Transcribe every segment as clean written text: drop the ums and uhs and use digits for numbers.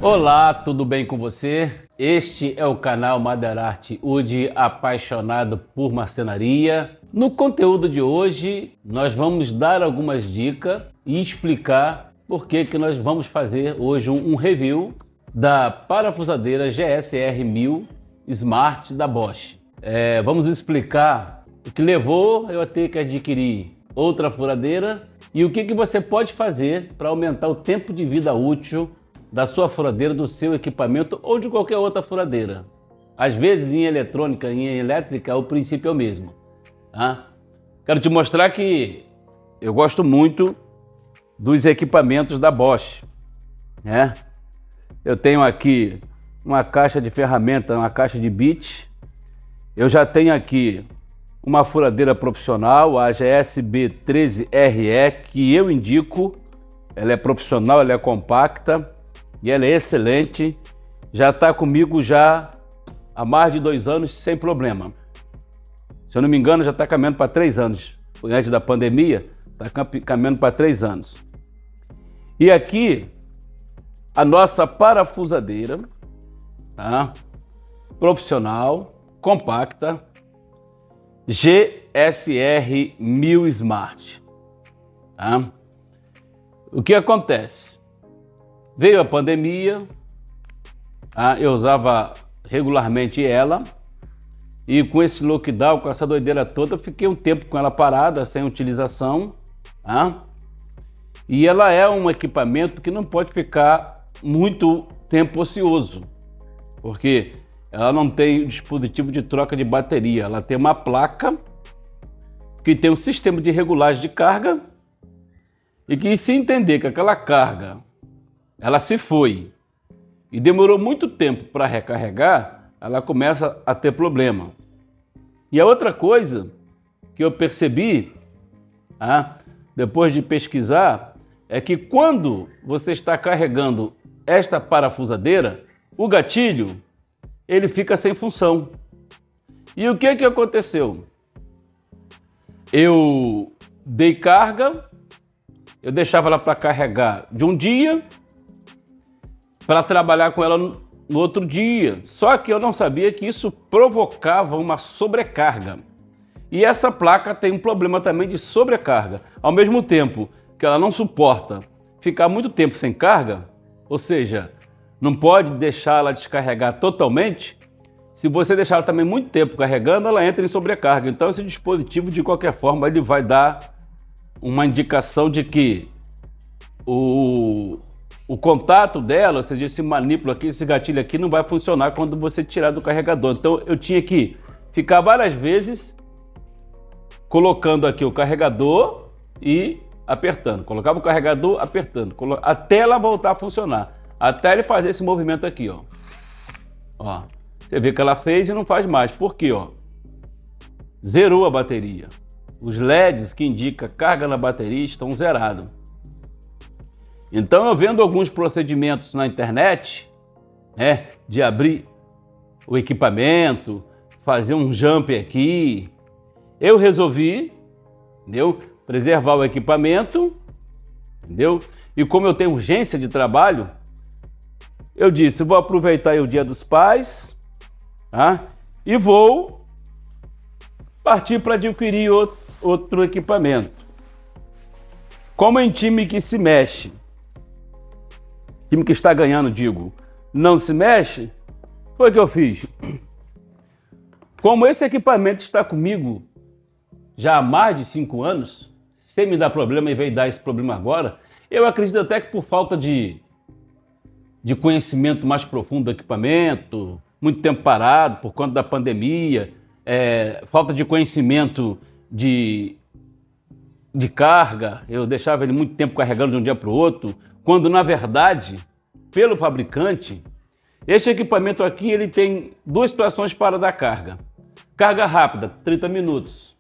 Olá, tudo bem com você? Este é o canal Maderarte Udi, apaixonado por marcenaria. No conteúdo de hoje, nós vamos dar algumas dicas e explicar por que nós vamos fazer hoje um review da parafusadeira GSR 1000 Smart da Bosch. Vamos explicar o que levou eu a ter que adquirir outra furadeira e o que você pode fazer para aumentar o tempo de vida útil da sua furadeira, do seu equipamento ou de qualquer outra furadeira. Às vezes em eletrônica, em elétrica, o princípio é o mesmo. Tá? Quero te mostrar que eu gosto muito dos equipamentos da Bosch. Né? Eu tenho aqui uma caixa de ferramenta, uma caixa de bit. Eu já tenho aqui uma furadeira profissional, a GSB 13RE, que eu indico. Ela é profissional, ela é compacta e ela é excelente. Já está comigo já há mais de 2 anos sem problema. Se eu não me engano, já está caminhando para 3 anos. Foi antes da pandemia, está caminhando para 3 anos. E aqui a nossa parafusadeira, tá? Profissional, compacta, GSR 1000 Smart. Tá? O que acontece? Veio a pandemia, tá? Eu usava regularmente ela e com esse lockdown, com essa doideira toda, eu fiquei um tempo com ela parada, sem utilização. Tá? E ela é um equipamento que não pode ficar muito tempo ocioso, porque ela não tem dispositivo de troca de bateria. Ela tem uma placa que tem um sistema de regulagem de carga e que, se entender que aquela carga ela se foi e demorou muito tempo para recarregar, ela começa a ter problema. E a outra coisa que eu percebi, depois de pesquisar, é que quando você está carregando esta parafusadeira, o gatilho ele fica sem função. E o que aconteceu? Eu dei carga, eu deixava ela para carregar de um dia, para trabalhar com ela no outro dia. Só que eu não sabia que isso provocava uma sobrecarga. E essa placa tem um problema também de sobrecarga. Ao mesmo tempo que ela não suporta ficar muito tempo sem carga, ou seja, não pode deixar ela descarregar totalmente. Se você deixar ela também muito tempo carregando, ela entra em sobrecarga. Então esse dispositivo, de qualquer forma, ele vai dar uma indicação de que o contato dela, ou seja, esse manipulo aqui, esse gatilho aqui, não vai funcionar quando você tirar do carregador. Então eu tinha que ficar várias vezes colocando aqui o carregador e apertando. Colocava o carregador, apertando, até ela voltar a funcionar. Até ele fazer esse movimento aqui, ó. Ó. Você vê que ela fez e não faz mais. Por quê? Ó? Zerou a bateria. Os LEDs que indicam carga na bateria estão zerados. Então, eu vendo alguns procedimentos na internet, né, de abrir o equipamento, fazer um jump aqui, eu resolvi, entendeu, preservar o equipamento, entendeu? E como eu tenho urgência de trabalho, eu disse, vou aproveitar aí o Dia dos Pais, tá? E vou partir para adquirir outro equipamento. Como em time que se mexe, time que está ganhando, digo, não se mexe, foi o que eu fiz. Como esse equipamento está comigo já há mais de 5 anos, sem me dar problema e veio dar esse problema agora, eu acredito até que por falta de conhecimento mais profundo do equipamento, muito tempo parado por conta da pandemia, falta de conhecimento de carga, eu deixava ele muito tempo carregando de um dia para o outro, quando na verdade, pelo fabricante, este equipamento aqui ele tem 2 situações para dar carga. Carga rápida, 30 minutos.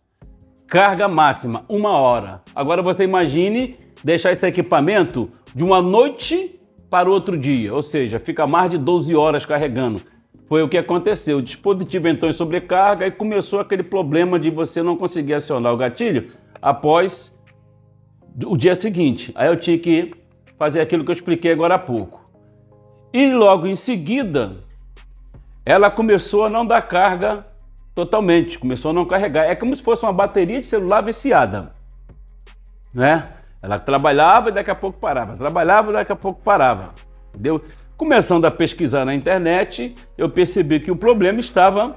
Carga máxima, 1 hora. Agora você imagine deixar esse equipamento de uma noite para o outro dia, ou seja, fica mais de 12 horas carregando. Foi o que aconteceu, o dispositivo entrou em sobrecarga e começou aquele problema de você não conseguir acionar o gatilho após o dia seguinte. Aí eu tinha que fazer aquilo que eu expliquei agora há pouco. E logo em seguida, ela começou a não dar carga totalmente, começou a não carregar. É como se fosse uma bateria de celular viciada, né? Ela trabalhava e daqui a pouco parava, trabalhava e daqui a pouco parava, entendeu? Começando a pesquisar na internet, eu percebi que o problema estava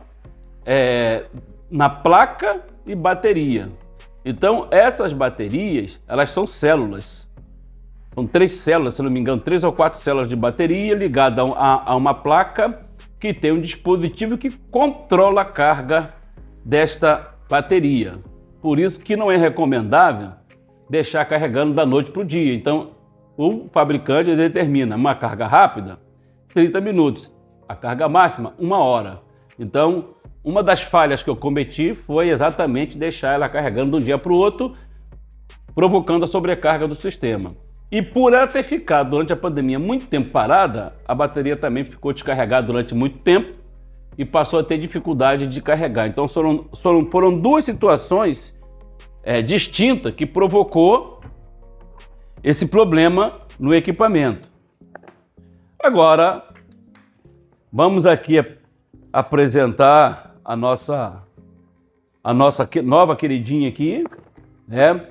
na placa e bateria. Então, essas baterias, elas são células. São 3 células, se não me engano, 3 ou 4 células de bateria ligadas a uma placa que tem um dispositivo que controla a carga desta bateria. Por isso que não é recomendável deixar carregando da noite para o dia. Então, o fabricante determina uma carga rápida, 30 minutos. A carga máxima, 1 hora. Então, uma das falhas que eu cometi foi exatamente deixar ela carregando de um dia para o outro, provocando a sobrecarga do sistema. E por ela ter ficado durante a pandemia muito tempo parada, a bateria também ficou descarregada durante muito tempo e passou a ter dificuldade de carregar. Então foram 2 situações distintas que provocou esse problema no equipamento. Agora, vamos aqui apresentar a nossa nova queridinha aqui, né?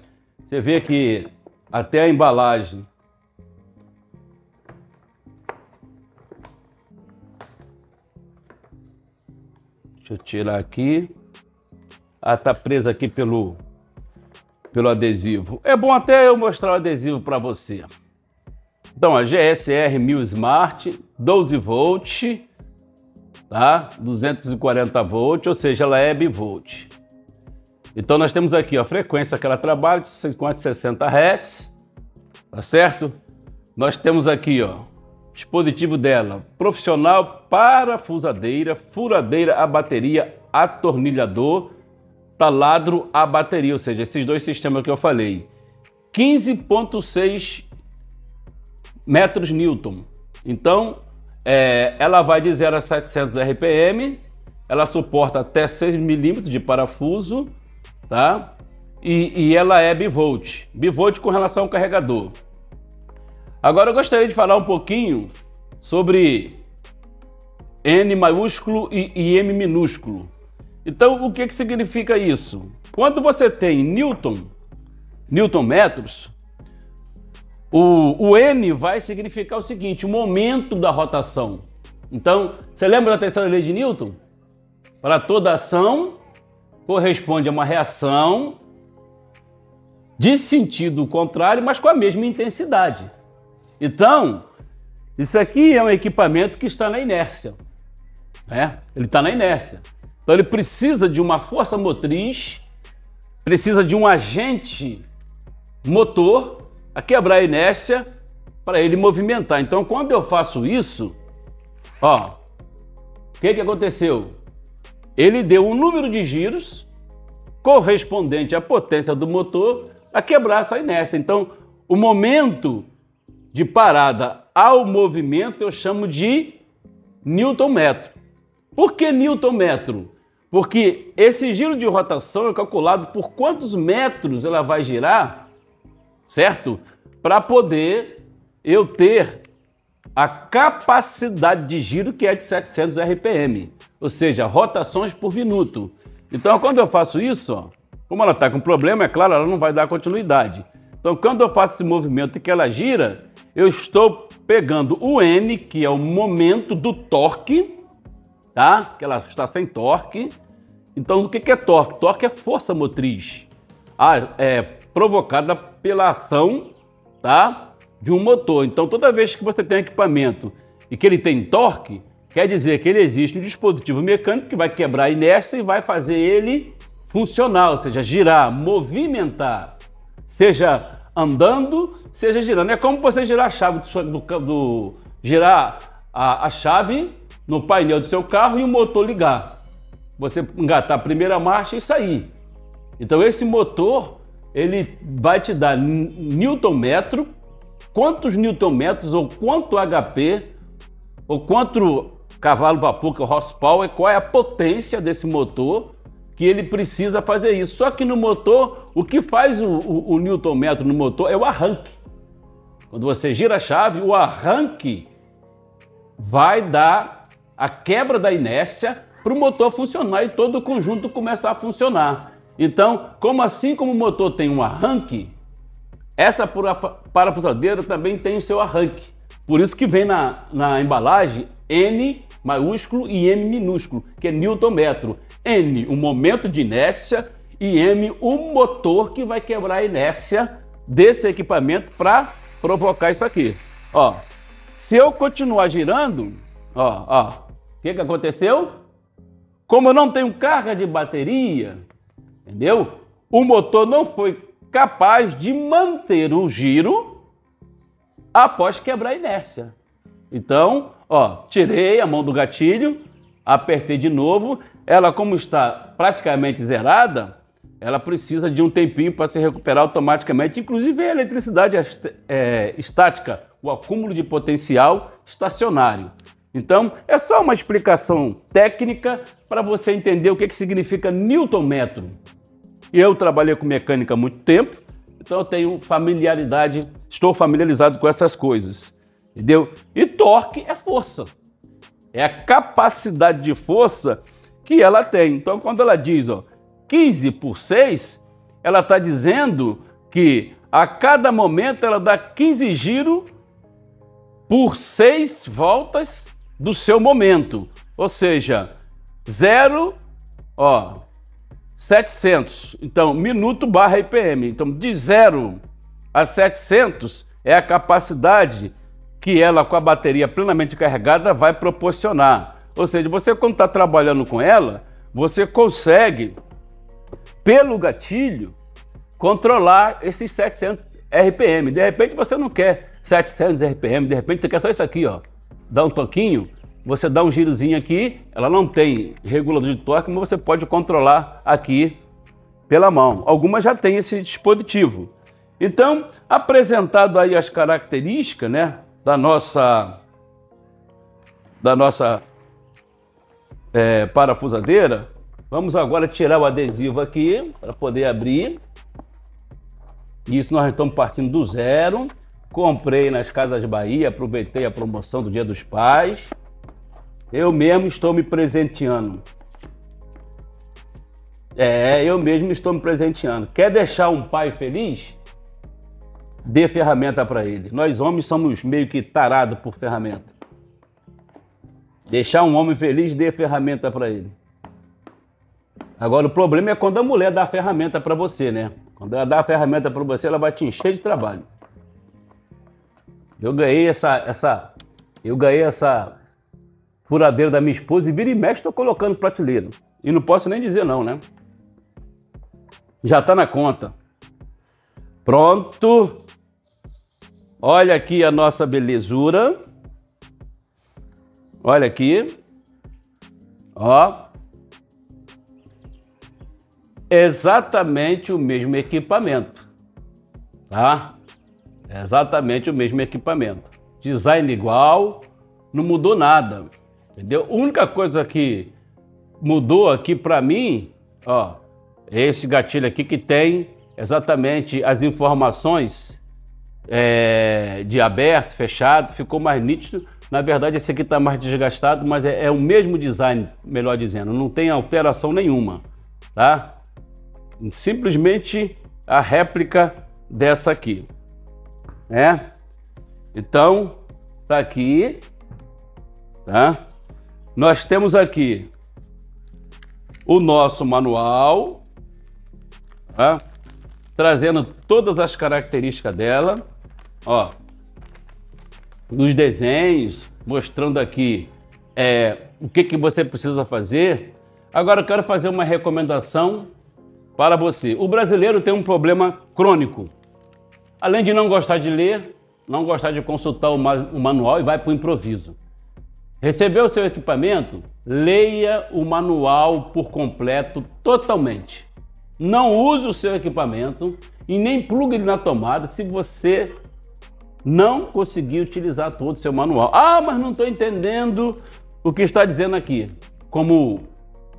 Você vê que até a embalagem deixa eu tirar aqui. Tá presa aqui pelo adesivo. É bom até eu mostrar o adesivo para você. Então, a GSR 1000 Smart, 12 volts, tá? 240 volts, ou seja, ela é bivolt. Então nós temos aqui a frequência que ela trabalha de 560 Hz, tá certo? Nós temos aqui, ó, dispositivo dela, profissional, parafusadeira, furadeira a bateria, atornilhador, taladro a bateria, ou seja, esses 2 sistemas que eu falei. 15,6 metros Newton. Então, ela vai de 0 a 700 RPM, ela suporta até 6 milímetros de parafuso, tá? E ela é bivolt. Bivolt com relação ao carregador. Agora eu gostaria de falar um pouquinho sobre N maiúsculo e M minúsculo. Então, o que significa isso? Quando você tem Newton metros, o N vai significar o seguinte, o momento da rotação. Então, você lembra da terceira lei de Newton? Para toda ação corresponde a uma reação de sentido contrário, mas com a mesma intensidade. Então, isso aqui é um equipamento que está na inércia, né? Ele está na inércia. Então ele precisa de uma força motriz, precisa de um agente motor a quebrar a inércia para ele movimentar. Então quando eu faço isso, ó, o que aconteceu? Ele deu um número de giros correspondente à potência do motor a quebrar essa inércia. Então o momento de parada ao movimento eu chamo de Newton-metro. Por que Newton-metro? Porque esse giro de rotação é calculado por quantos metros ela vai girar, certo? Para poder eu ter a capacidade de giro que é de 700 RPM, ou seja, rotações por minuto. Então, quando eu faço isso, ó, como ela está com problema, é claro, ela não vai dar continuidade. Então, quando eu faço esse movimento e que ela gira, eu estou pegando o N, que é o momento do torque, tá? Que ela está sem torque. Então, o que é torque? Torque é força motriz, provocada pela ação, tá? De um motor. Então, toda vez que você tem um equipamento e que ele tem torque, quer dizer que ele existe um dispositivo mecânico que vai quebrar a inércia e vai fazer ele funcionar, ou seja, girar, movimentar, seja andando, seja girando. É como você girar a chave girar a chave no painel do seu carro e o motor ligar. Você engatar a primeira marcha e sair. Então esse motor, ele vai te dar Newton-metro, quantos Newton-metros ou quanto HP ou quanto cavalo-vapor, que é o horsepower, qual é a potência desse motor que ele precisa fazer isso. Só que no motor, o que faz o Newton-metro no motor é o arranque. Quando você gira a chave, o arranque vai dar a quebra da inércia para o motor funcionar e todo o conjunto começar a funcionar. Então, assim como o motor tem um arranque, essa parafusadeira também tem o seu arranque. Por isso que vem na embalagem N maiúsculo e M minúsculo, que é newton-metro. N, o momento de inércia, e M, o motor que vai quebrar a inércia desse equipamento para provocar isso aqui. Ó, se eu continuar girando, ó, o que aconteceu? Como eu não tenho carga de bateria, entendeu? O motor não foi capaz de manter o giro após quebrar a inércia. Então, ó, tirei a mão do gatilho, apertei de novo. Ela, como está praticamente zerada, ela precisa de um tempinho para se recuperar automaticamente. Inclusive a eletricidade estática, o acúmulo de potencial estacionário. Então, é só uma explicação técnica para você entender o que significa newton-metro. Eu trabalhei com mecânica há muito tempo, então eu tenho familiaridade, estou familiarizado com essas coisas, entendeu? E torque é força, é a capacidade de força que ela tem. Então, quando ela diz, ó, 15 por 6, ela está dizendo que a cada momento ela dá 15 giros por 6 voltas do seu momento. Ou seja, 0, ó, 700. Então, minuto barra RPM. Então, de 0 a 700 é a capacidade que ela, com a bateria plenamente carregada, vai proporcionar. Ou seja, você quando está trabalhando com ela, você consegue, pelo gatilho, controlar esses 700 RPM. De repente você não quer 700 RPM, de repente você quer só isso aqui, ó. Dá um toquinho, você dá um girozinho aqui, ela não tem regulador de torque, mas você pode controlar aqui pela mão. Algumas já têm esse dispositivo. Então, apresentado aí as características, né, da nossa parafusadeira, vamos agora tirar o adesivo aqui para poder abrir. Isso nós estamos partindo do zero. Comprei nas Casas Bahia, aproveitei a promoção do Dia dos Pais. Eu mesmo estou me presenteando. Eu mesmo estou me presenteando. Quer deixar um pai feliz? Dê ferramenta para ele. Nós homens somos meio que tarados por ferramenta. Deixar um homem feliz, dê ferramenta para ele. Agora, o problema é quando a mulher dá a ferramenta para você, né? Quando ela dá a ferramenta para você, ela vai te encher de trabalho. Eu ganhei essa furadeira da minha esposa e vira e mexe, estou colocando prateleira. E não posso nem dizer não, né? Já está na conta. Pronto. Olha aqui a nossa belezura. Olha aqui. Ó. Exatamente o mesmo equipamento. Tá? Exatamente o mesmo equipamento. Design igual, não mudou nada. Entendeu? A única coisa que mudou aqui para mim, ó, é esse gatilho aqui que tem exatamente as informações de aberto, fechado, ficou mais nítido. Na verdade, esse aqui está mais desgastado, mas é o mesmo design, melhor dizendo, não tem alteração nenhuma, tá? Simplesmente a réplica dessa aqui, né? Então, tá aqui, tá? Nós temos aqui o nosso manual, tá? Trazendo todas as características dela, ó, nos desenhos, mostrando aqui o que você precisa fazer. Agora eu quero fazer uma recomendação para você. O brasileiro tem um problema crônico. Além de não gostar de ler, não gostar de consultar o manual e vai para o improviso. Recebeu o seu equipamento? Leia o manual por completo, totalmente. Não use o seu equipamento e nem plugue ele na tomada se você não conseguir utilizar todo o seu manual. Ah, mas não estou entendendo o que está dizendo aqui. Como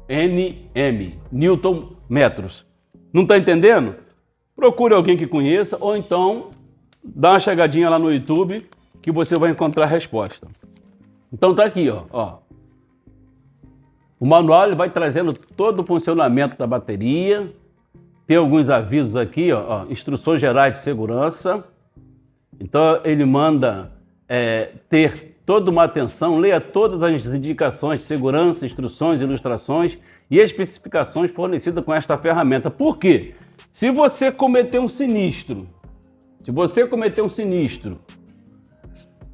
NM, Newton metros. Não está entendendo? Procure alguém que conheça ou então dá uma chegadinha lá no YouTube que você vai encontrar a resposta. Então tá aqui, ó. O manual ele vai trazendo todo o funcionamento da bateria. Tem alguns avisos aqui, ó, instruções gerais de segurança. Então ele manda ter toda uma atenção, leia todas as indicações de segurança, instruções, ilustrações e especificações fornecidas com esta ferramenta. Por quê? Se você cometer um sinistro,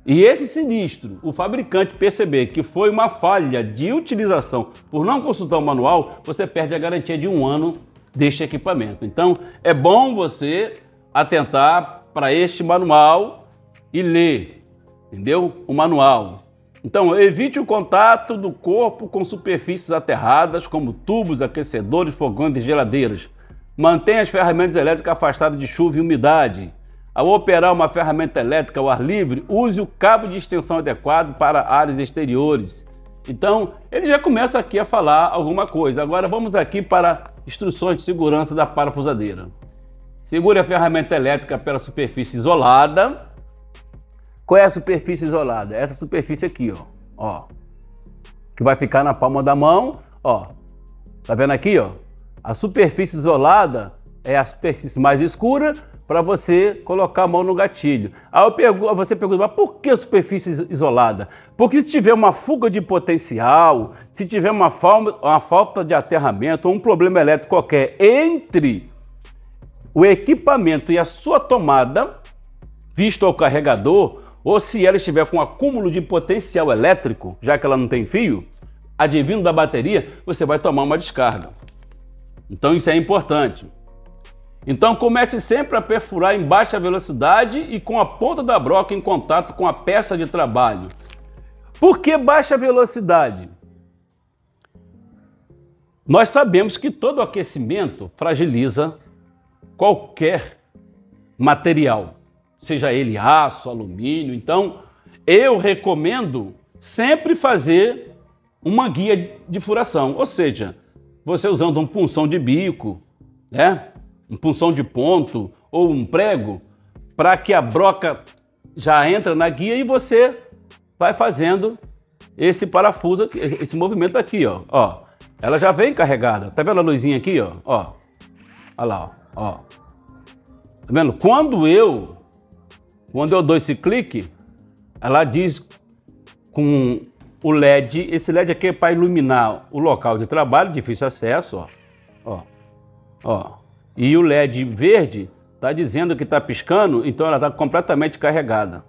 e esse sinistro, o fabricante perceber que foi uma falha de utilização por não consultar o manual, você perde a garantia de 1 ano deste equipamento. Então, é bom você atentar para este manual e ler, entendeu? O manual. Então, evite o contato do corpo com superfícies aterradas, como tubos, aquecedores, fogões e geladeiras. Mantenha as ferramentas elétricas afastadas de chuva e umidade. Ao operar uma ferramenta elétrica ao ar livre, use o cabo de extensão adequado para áreas exteriores. Então, ele já começa aqui a falar alguma coisa. Agora vamos aqui para instruções de segurança da parafusadeira. Segure a ferramenta elétrica pela superfície isolada. Qual é a superfície isolada? Essa superfície aqui, ó. Que vai ficar na palma da mão, ó. Tá vendo aqui, ó? A superfície isolada é a superfície mais escura para você colocar a mão no gatilho. Aí você pergunta, mas por que a superfície isolada? Porque se tiver uma fuga de potencial, se tiver uma falta de aterramento ou um problema elétrico qualquer entre o equipamento e a sua tomada, visto ao carregador, ou se ela estiver com um acúmulo de potencial elétrico, já que ela não tem fio, advindo da bateria, você vai tomar uma descarga. Então isso é importante. Então comece sempre a perfurar em baixa velocidade e com a ponta da broca em contato com a peça de trabalho. Por que baixa velocidade? Nós sabemos que todo aquecimento fragiliza qualquer material, seja ele aço, alumínio. Então eu recomendo sempre fazer uma guia de furação, ou seja, você usando um punção de bico, né? Um punção de ponto ou um prego, para que a broca já entra na guia e você vai fazendo esse parafuso, esse movimento aqui, ó. Ela já vem carregada. Tá vendo a luzinha aqui, ó? Olha lá, ó. Tá vendo? Quando eu dou esse clique, ela diz com o LED, esse LED aqui é para iluminar o local de trabalho, difícil acesso, ó. E o LED verde está dizendo que está piscando, então ela está completamente carregada.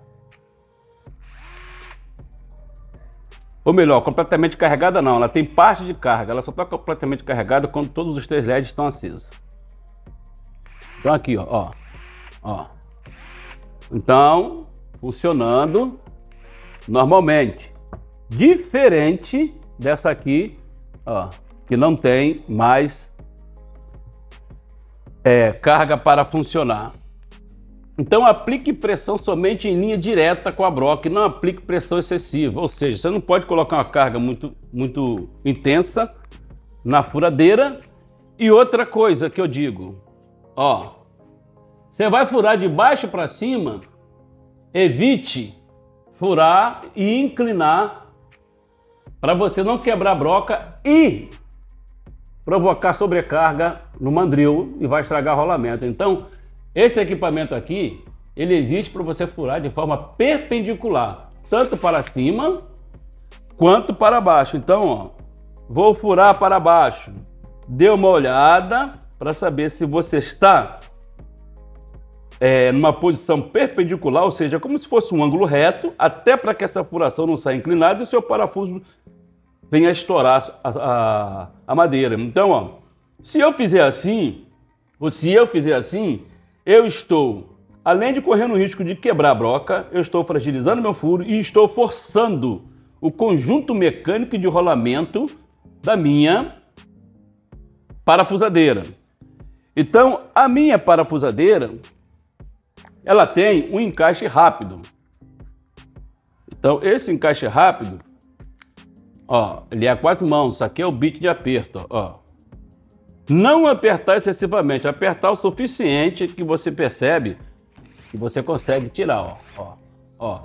Ou melhor, completamente carregada não, ela tem parte de carga, ela só está completamente carregada quando todos os 3 LEDs estão acesos. Então aqui, ó. Então, funcionando normalmente. Diferente dessa aqui, ó, que não tem mais carga para funcionar. Então aplique pressão somente em linha direta com a broca e não aplique pressão excessiva, ou seja, você não pode colocar uma carga muito intensa na furadeira. E outra coisa que eu digo, ó, você vai furar de baixo para cima, evite furar e inclinar para você não quebrar a broca e provocar sobrecarga no mandril e vai estragar o rolamento. Então, esse equipamento aqui, ele existe para você furar de forma perpendicular, tanto para cima quanto para baixo. Então, ó, vou furar para baixo. Dê uma olhada para saber se você está numa posição perpendicular, ou seja, como se fosse um ângulo reto, até para que essa furação não saia inclinada e o seu parafuso venha a estourar a madeira. Então, ó, se eu fizer assim, eu estou, além de correr no risco de quebrar a broca, eu estou fragilizando meu furo e estou forçando o conjunto mecânico de rolamento da minha parafusadeira. Então, a minha parafusadeira, ela tem um encaixe rápido. Então, esse encaixe rápido, ó, ele é com as mãos, isso aqui é o bit de aperto, ó. Não apertar excessivamente, apertar o suficiente que você percebe que você consegue tirar, ó.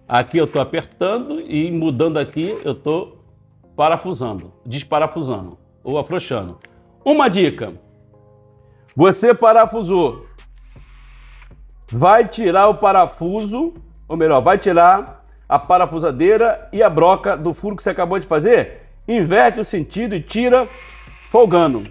Aqui eu estou apertando e mudando aqui eu estou parafusando, desparafusando ou afrouxando. Uma dica: você parafusou, vai tirar o parafuso, ou melhor, vai tirar a parafusadeira e a broca do furo que você acabou de fazer, inverte o sentido e tira folgando.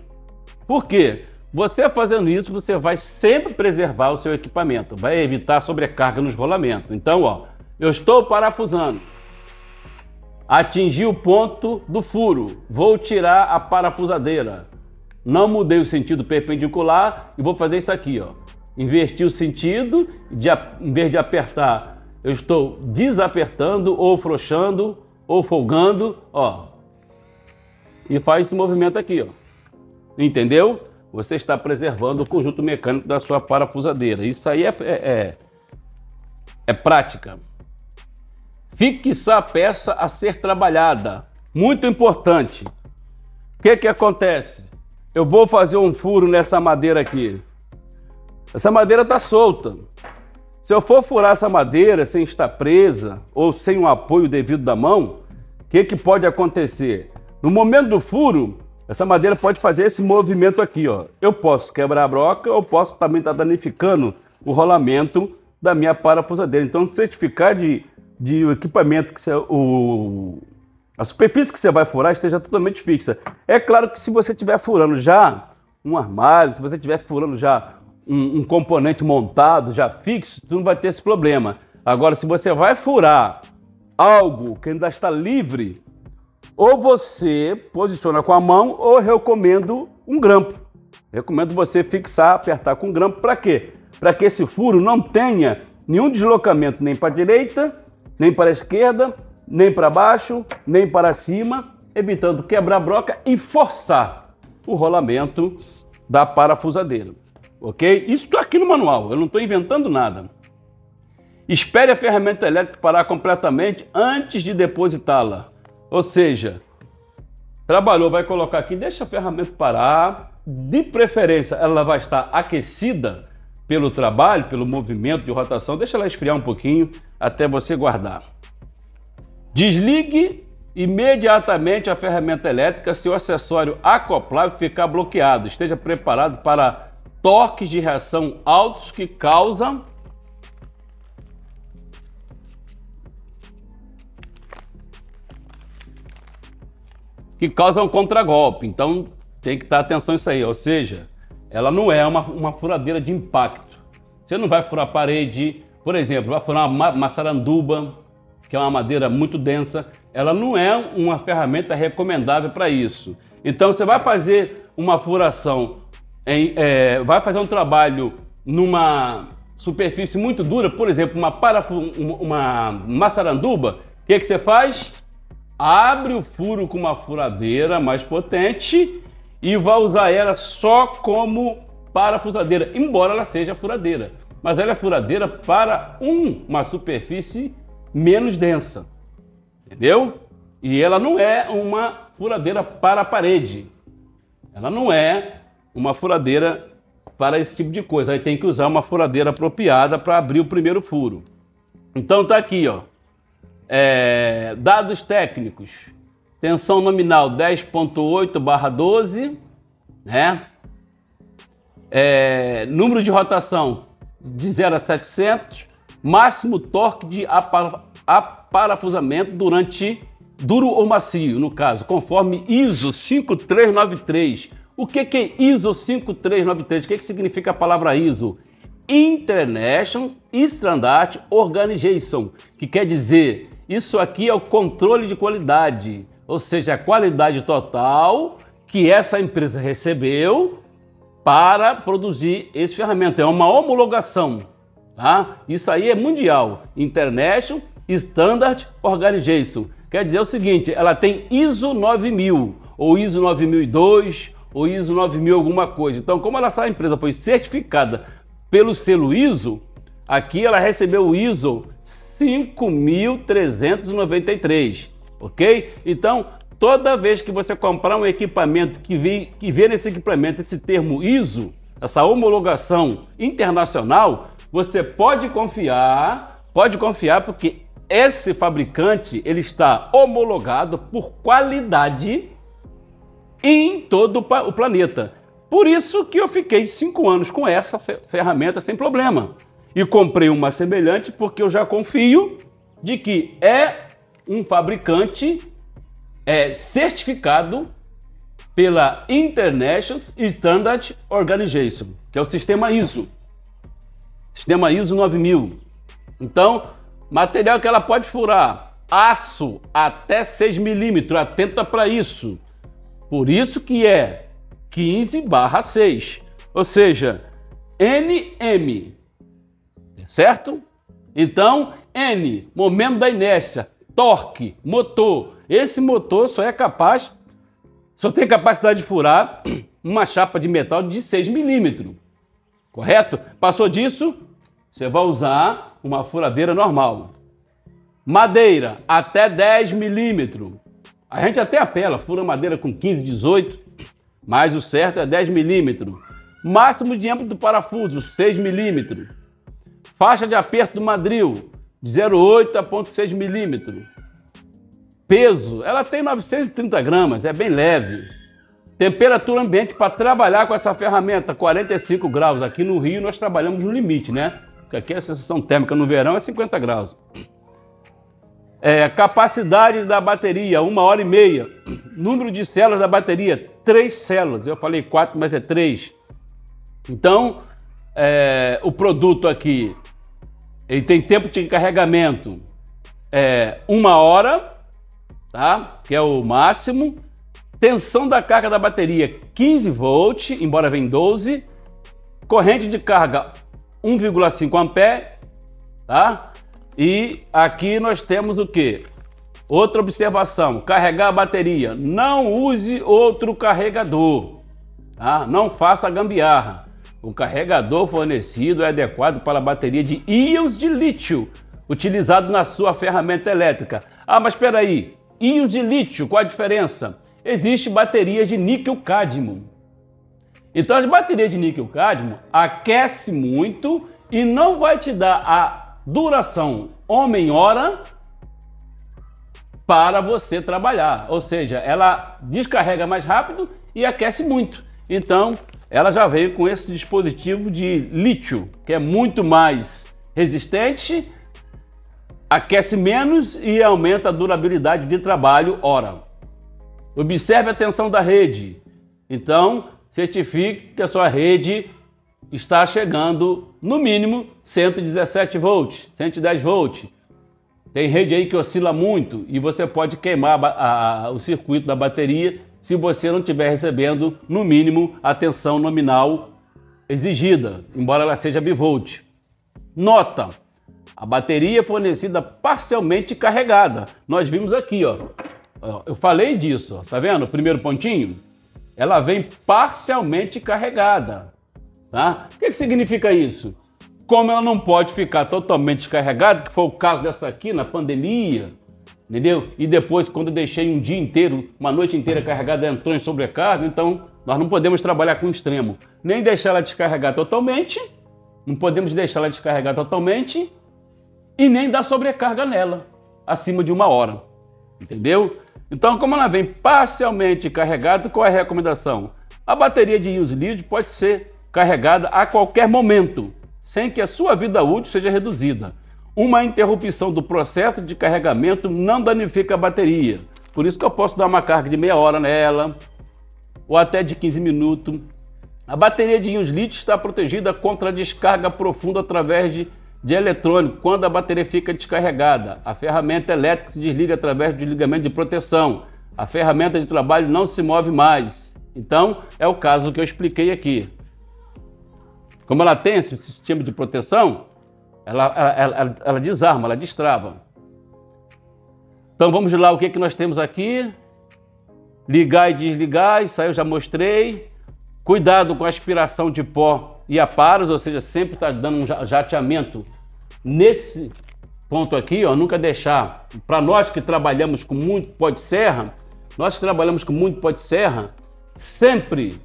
Por quê? Você fazendo isso, você vai sempre preservar o seu equipamento, vai evitar sobrecarga nos rolamentos. Então, ó, eu estou parafusando, atingi o ponto do furo, vou tirar a parafusadeira, não mudei o sentido perpendicular e vou fazer isso aqui, ó. Inverti o sentido, em vez de apertar, eu estou desapertando ou afrouxando ou folgando, ó. E faz esse movimento aqui, ó. Entendeu? Você está preservando o conjunto mecânico da sua parafusadeira. Isso aí é prática. Fixar a peça a ser trabalhada. Muito importante. O que acontece? Eu vou fazer um furo nessa madeira aqui. Essa madeira está solta. Se eu for furar essa madeira sem estar presa ou sem um apoio devido da mão, o que pode acontecer? No momento do furo, essa madeira pode fazer esse movimento aqui, ó. Eu posso quebrar a broca ou posso também estar danificando o rolamento da minha parafusadeira. Então, certificar de equipamento que a superfície que você vai furar esteja totalmente fixa. É claro que se você estiver furando já um armário, se você estiver furando já um componente montado, já fixo, tu não vai ter esse problema. Agora, se você vai furar algo que ainda está livre, ou você posiciona com a mão, ou eu recomendo um grampo. Recomendo você fixar, apertar com grampo. Para quê? Para que esse furo não tenha nenhum deslocamento nem para a direita, nem para a esquerda, nem para baixo, nem para cima, evitando quebrar a broca e forçar o rolamento da parafusadeira. Ok? Isso está aqui no manual, eu não estou inventando nada. Espere a ferramenta elétrica parar completamente antes de depositá-la. Ou seja, trabalhou, vai colocar aqui, deixa a ferramenta parar. De preferência, ela vai estar aquecida pelo trabalho, pelo movimento de rotação. Deixa ela esfriar um pouquinho até você guardar. Desligue imediatamente a ferramenta elétrica se o acessório acoplável ficar bloqueado. Esteja preparado para torques de reação altos que causam contragolpe. Então tem que dar atenção a isso aí. Ou seja, ela não é uma furadeira de impacto. Você não vai furar parede, por exemplo, vai furar uma maçaranduba, que é uma madeira muito densa. Ela não é uma ferramenta recomendável para isso. Então você vai fazer uma furação, vai fazer um trabalho numa superfície muito dura, por exemplo, uma maçaranduba. O que você faz? Abre o furo com uma furadeira mais potente e vai usar ela só como parafusadeira, embora ela seja furadeira. Mas ela é furadeira para uma superfície menos densa, entendeu? E ela não é uma furadeira para a parede. Ela não é uma furadeira para esse tipo de coisa. Aí tem que usar uma furadeira apropriada para abrir o primeiro furo. Então tá aqui, ó. Dados técnicos: tensão nominal 10.8/12, né? Número de rotação de 0 a 700, máximo torque de aparafusamento duro ou macio, no caso, conforme ISO 5393. O que é ISO 5393? O que significa a palavra ISO? International Standard Organization, que quer dizer, isso aqui é o controle de qualidade, ou seja, a qualidade total que essa empresa recebeu para produzir esse ferramenta. É uma homologação, tá? Isso aí é mundial. International Standard Organization. Quer dizer o seguinte, ela tem ISO 9000, ou ISO 9002, ou ISO 9000 alguma coisa. Então, como essa empresa foi certificada pelo selo ISO, aqui ela recebeu o ISO 5393, ok? Então, toda vez que você comprar um equipamento que vê nesse equipamento esse termo ISO, essa homologação internacional, você pode confiar porque esse fabricante ele está homologado por qualidade em todo o planeta. Por isso que eu fiquei 5 anos com essa ferramenta sem problema. E comprei uma semelhante porque eu já confio de que é um fabricante certificado pela International Standard Organization, que é o sistema ISO. Sistema ISO 9000. Então, material que ela pode furar, aço até 6 milímetros, atenta para isso. Por isso que é 15/6, ou seja, NM, certo? Então, N, momento da inércia, torque, motor. Esse motor só tem capacidade de furar uma chapa de metal de 6 milímetros, correto? Passou disso, você vai usar uma furadeira normal. Madeira, até 10 milímetros. A gente até apela, fura madeira com 15, 18, mas o certo é 10 milímetros. Máximo diâmetro do parafuso, 6 milímetros. Faixa de aperto do madril, de 0,8 a 0,6 milímetros. Peso, ela tem 930 gramas, é bem leve. Temperatura ambiente para trabalhar com essa ferramenta, 45 graus. Aqui no Rio nós trabalhamos no limite, né? Porque aqui a sensação térmica no verão é 50 graus. Capacidade da bateria, 1h30. Número de células da bateria, 3 células. Eu falei 4, mas é 3. Então, o produto aqui, ele tem tempo de carregamento 1 hora, tá? Que é o máximo. Tensão da carga da bateria, 15 volts, embora venha 12. Corrente de carga, 1,5 ampere, tá? E aqui nós temos o quê? Outra observação, carregar a bateria. Não use outro carregador, tá? Não faça gambiarra. O carregador fornecido é adequado para a bateria de íons de lítio, utilizado na sua ferramenta elétrica. Ah, mas espera aí, íons de lítio, qual a diferença? Existe bateria de níquel-cádmio. Então as baterias de níquel-cádmio aquece muito e não vai te dar a duração homem-hora para você trabalhar. Ou seja, ela descarrega mais rápido e aquece muito. Então ela já veio com esse dispositivo de lítio, que é muito mais resistente, aquece menos e aumenta a durabilidade de trabalho hora. Observe a tensão da rede. Então, certifique que a sua rede está chegando no mínimo 117 volts, 110 volts. Tem rede aí que oscila muito e você pode queimar o circuito da bateria se você não estiver recebendo no mínimo a tensão nominal exigida, embora ela seja bivolt. Nota: a bateria é fornecida parcialmente carregada. Nós vimos aqui, ó. Eu falei disso, ó. Tá vendo o primeiro pontinho? Ela vem parcialmente carregada, tá? O que significa isso? Como ela não pode ficar totalmente carregada, que foi o caso dessa aqui na pandemia, entendeu? E depois, quando eu deixei um dia inteiro, uma noite inteira carregada, entrou em sobrecarga, então nós não podemos trabalhar com extremo. Nem deixar ela descarregar totalmente, não podemos deixar ela descarregar totalmente e nem dar sobrecarga nela, acima de 1 hora, entendeu? Então, como ela vem parcialmente carregada, qual é a recomendação? A bateria de íons lítios pode ser carregada a qualquer momento, sem que a sua vida útil seja reduzida. Uma interrupção do processo de carregamento não danifica a bateria. Por isso que eu posso dar uma carga de meia hora nela, ou até de 15 minutos. A bateria de íons lítios está protegida contra a descarga profunda através de eletrônico, quando a bateria fica descarregada. A ferramenta elétrica se desliga através do desligamento de proteção. A ferramenta de trabalho não se move mais. Então, é o caso que eu expliquei aqui. Como ela tem esse sistema de proteção, ela desarma, ela destrava. Então, vamos lá, o que nós temos aqui? Ligar e desligar, isso aí eu já mostrei. Cuidado com a aspiração de pó e aparos, ou seja, sempre está dando um jateamento nesse ponto aqui, ó, nunca deixar. Para nós que trabalhamos com muito pó de serra, sempre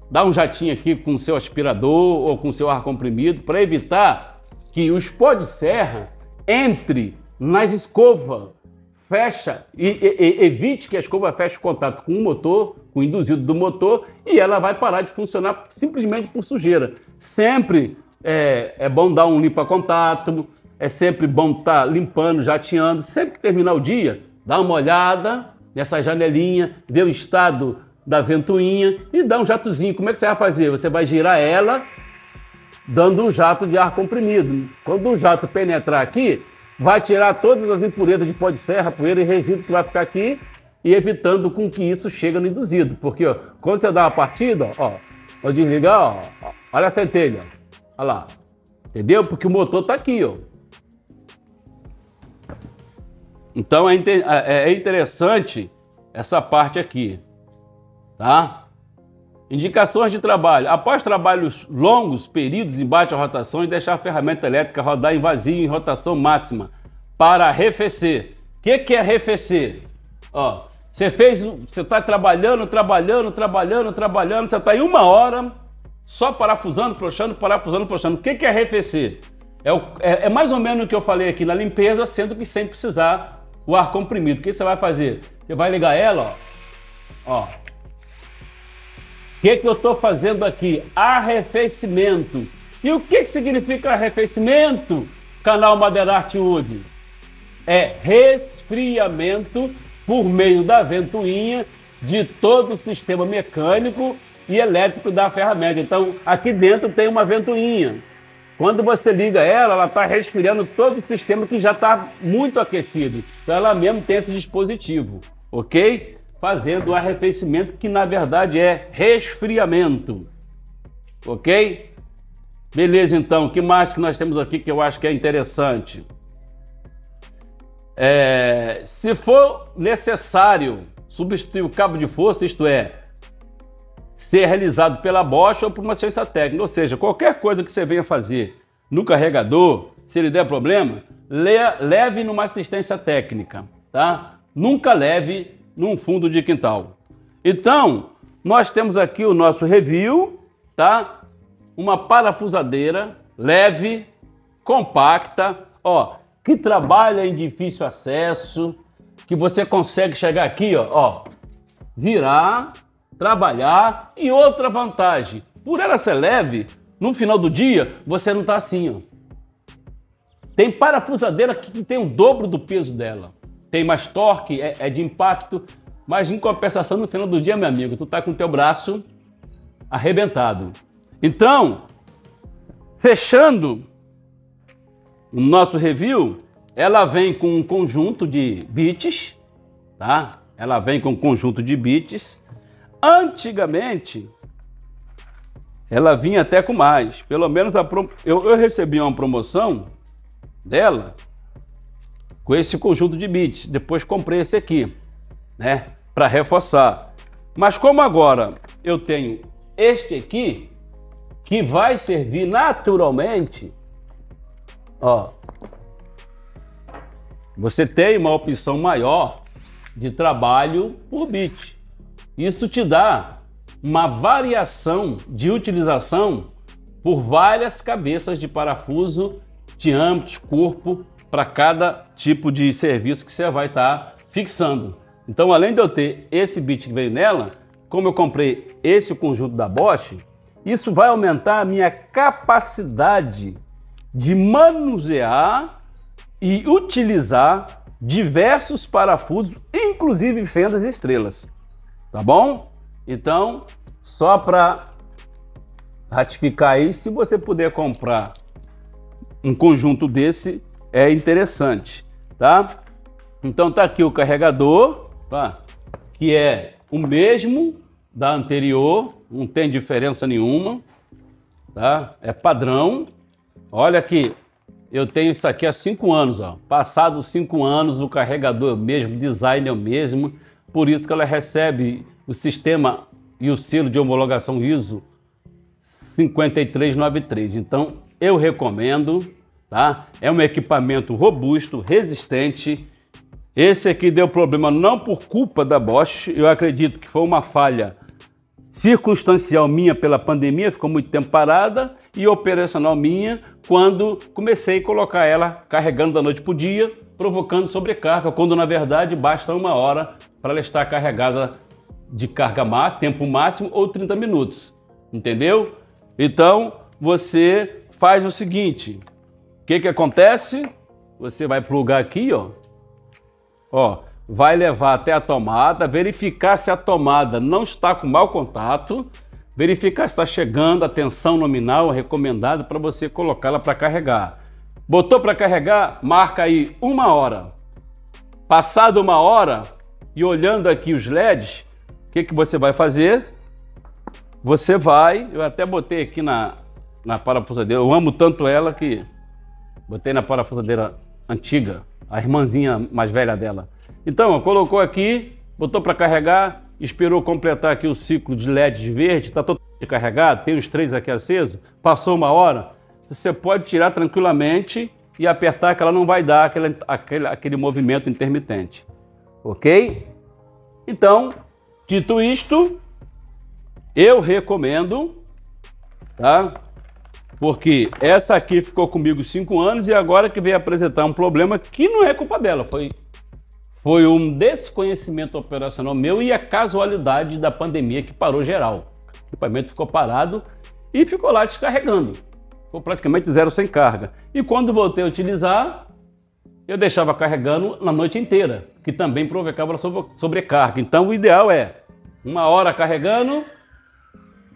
dá um jatinho aqui com o seu aspirador ou com o seu ar comprimido para evitar que os pó de serra entre nas escovas, fecha e evite que a escova feche contato com o motor, com o induzido do motor, e ela vai parar de funcionar simplesmente por sujeira. Sempre é bom dar um limpa-contato, é sempre bom estar limpando, jateando. Sempre que terminar o dia, dá uma olhada nessa janelinha, vê o estado da ventoinha e dá um jatozinho. Como é que você vai fazer? Você vai girar ela dando um jato de ar comprimido. Quando o jato penetrar aqui, vai tirar todas as impurezas de pó de serra, poeira e resíduo que vai ficar aqui e evitando com que isso chegue no induzido. Porque ó, quando você dá uma partida, ó, vou desligar, ó, olha a centelha, olha lá, entendeu? Porque o motor está aqui, ó. Então é interessante essa parte aqui, tá? Indicações de trabalho. Após trabalhos longos, períodos em baixa rotações, deixar a ferramenta elétrica rodar em vazio em rotação máxima para arrefecer. O que é arrefecer? Ó, você está trabalhando, você está em 1 hora só parafusando, frouxando, parafusando, frouxando. O que é arrefecer? É mais ou menos o que eu falei aqui na limpeza, sendo que sem precisar o ar comprimido. O que você vai fazer? Você vai ligar ela, ó. O que eu estou fazendo aqui? Arrefecimento. E o que significa arrefecimento, canal Madeirarte Wood? É resfriamento por meio da ventoinha de todo o sistema mecânico e elétrico da ferramenta. Então, aqui dentro tem uma ventoinha. Quando você liga ela, ela está resfriando todo o sistema que já está muito aquecido. Então, ela mesmo tem esse dispositivo, ok? Fazendo o arrefecimento, que na verdade é resfriamento, ok? Beleza, então, o que mais que nós temos aqui que eu acho que é interessante? Se for necessário substituir o cabo de força, isto é, ser realizado pela Bosch ou por uma assistência técnica, ou seja, qualquer coisa que você venha fazer no carregador, se ele der problema, leve numa assistência técnica, tá? Nunca leve num fundo de quintal. Então, nós temos aqui o nosso review, tá? Uma parafusadeira leve, compacta, ó, que trabalha em difícil acesso, que você consegue chegar aqui, ó, virar, trabalhar. E outra vantagem, por ela ser leve, no final do dia, você não tá assim, ó. Tem parafusadeira que tem o dobro do peso dela. Tem mais torque, é de impacto, mas em compensação, no final do dia, meu amigo, tu tá com o teu braço arrebentado. Então, fechando o nosso review, ela vem com um conjunto de bits, tá? Ela vem com um conjunto de bits. Antigamente, ela vinha até com mais. Pelo menos eu recebi uma promoção dela com esse conjunto de bits. Depois comprei esse aqui, né, para reforçar. Mas como agora eu tenho este aqui, que vai servir naturalmente, ó, você tem uma opção maior de trabalho por bit. Isso te dá uma variação de utilização por várias cabeças de parafuso, diâmetros, corpo, para cada tipo de serviço que você vai estar fixando. Então, além de eu ter esse bit que veio nela, como eu comprei esse conjunto da Bosch, isso vai aumentar a minha capacidade de manusear e utilizar diversos parafusos, inclusive fendas e estrelas. Tá bom? Então, só para ratificar aí, se você puder comprar um conjunto desse, é interessante, tá? Então tá aqui o carregador, tá? Que é o mesmo da anterior, não tem diferença nenhuma, tá? É padrão. Olha aqui, eu tenho isso aqui há 5 anos, ó. Passados 5 anos, o carregador é o mesmo, design é o mesmo, por isso que ela recebe o sistema e o selo de homologação ISO 5393. Então, eu recomendo, tá? É um equipamento robusto, resistente. Esse aqui deu problema não por culpa da Bosch, eu acredito que foi uma falha circunstancial minha pela pandemia, ficou muito tempo parada, e operacional minha, quando comecei a colocar ela carregando da noite para o dia, provocando sobrecarga, quando na verdade basta 1 hora para ela estar carregada de carga tempo máximo ou 30 minutos, entendeu? Então você faz o seguinte, o que acontece? Você vai plugar aqui, ó, vai levar até a tomada, verificar se a tomada não está com mau contato, verificar se está chegando a tensão nominal recomendada para você colocá-la para carregar. Botou para carregar, marca aí 1 hora. Passado 1 hora e olhando aqui os LEDs, o que você vai fazer? Você vai, eu até botei aqui na parafusadeira, eu amo tanto ela que botei na parafusadeira antiga, a irmãzinha mais velha dela. Então, ó, colocou aqui, botou para carregar, esperou completar aqui o ciclo de LED verde, está totalmente carregado, tem os 3 aqui acesos, passou 1 hora, você pode tirar tranquilamente e apertar que ela não vai dar aquele movimento intermitente, ok? Então, dito isto, eu recomendo, tá? Porque essa aqui ficou comigo 5 anos e agora que veio apresentar um problema que não é culpa dela, foi um desconhecimento operacional meu e a casualidade da pandemia que parou geral. O equipamento ficou parado e ficou lá descarregando. Ficou praticamente zero sem carga. E quando voltei a utilizar, eu deixava carregando na noite inteira, que também provocava sobrecarga. Então o ideal é 1 hora carregando.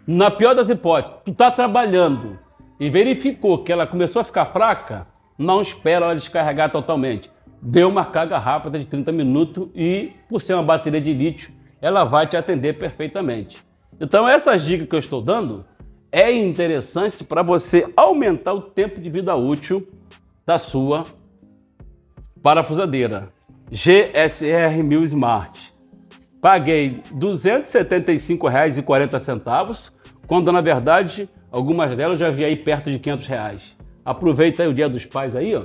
Na pior das hipóteses, tu está trabalhando e verificou que ela começou a ficar fraca, não espera ela descarregar totalmente. Deu uma carga rápida de 30 minutos e, por ser uma bateria de lítio, ela vai te atender perfeitamente. Então, essas dicas que eu estou dando é interessante para você aumentar o tempo de vida útil da sua parafusadeira GSR 1000 Smart. Paguei R$ 275,40, quando na verdade algumas delas já vi aí perto de R$ 500. Aproveita aí o Dia dos Pais aí, ó.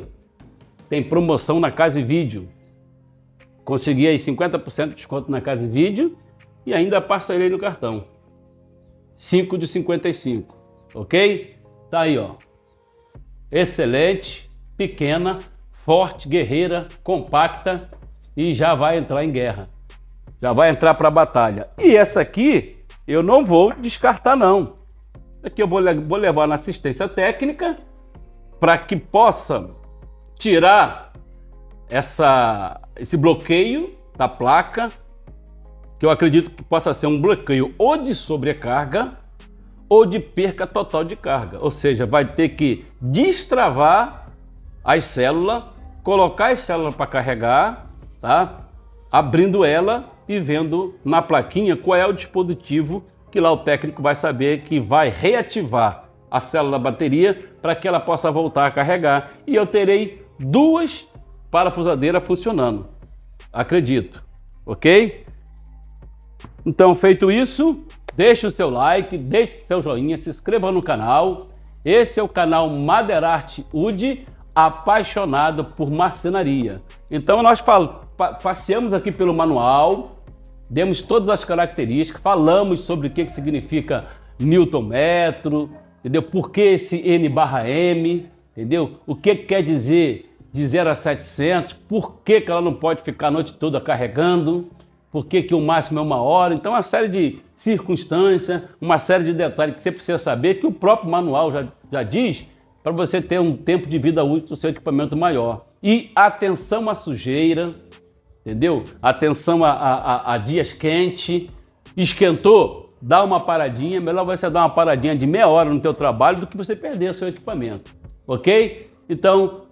Tem promoção na Casa e Vídeo. Consegui aí 50% de desconto na Casa e Vídeo e ainda parcelei no cartão. 5 de 55, ok? Tá aí, ó. Excelente, pequena, forte, guerreira, compacta e já vai entrar em guerra. Já vai entrar para a batalha. E essa aqui eu não vou descartar não. Aqui eu vou levar na assistência técnica para que possa tirar esse bloqueio da placa, que eu acredito que possa ser um bloqueio ou de sobrecarga ou de perca total de carga. Ou seja, vai ter que destravar as células, colocar as células para carregar, tá? Abrindo ela e vendo na plaquinha qual é o dispositivo que lá o técnico vai saber que vai reativar a célula da bateria para que ela possa voltar a carregar. E eu terei 2 parafusadeiras funcionando, acredito, ok? Então, feito isso, deixe o seu like, deixe o seu joinha, se inscreva no canal. Esse é o canal Maderart UD, apaixonado por marcenaria. Então nós passeamos aqui pelo manual, demos todas as características, falamos sobre o que significa newton-metro, entendeu? Por que esse N/M, entendeu? O que quer dizer de 0 a 700, por que ela não pode ficar a noite toda carregando, por que o máximo é 1 hora. Então, uma série de circunstâncias, uma série de detalhes que você precisa saber, que o próprio manual já diz, para você ter um tempo de vida útil do seu equipamento maior. E atenção à sujeira, entendeu? Atenção a dias quentes. Esquentou, dá uma paradinha. Melhor você dar uma paradinha de meia hora no teu trabalho do que você perder o seu equipamento, ok? Então,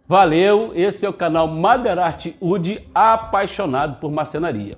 valeu. Esse é o canal Maderart UD, apaixonado por marcenaria.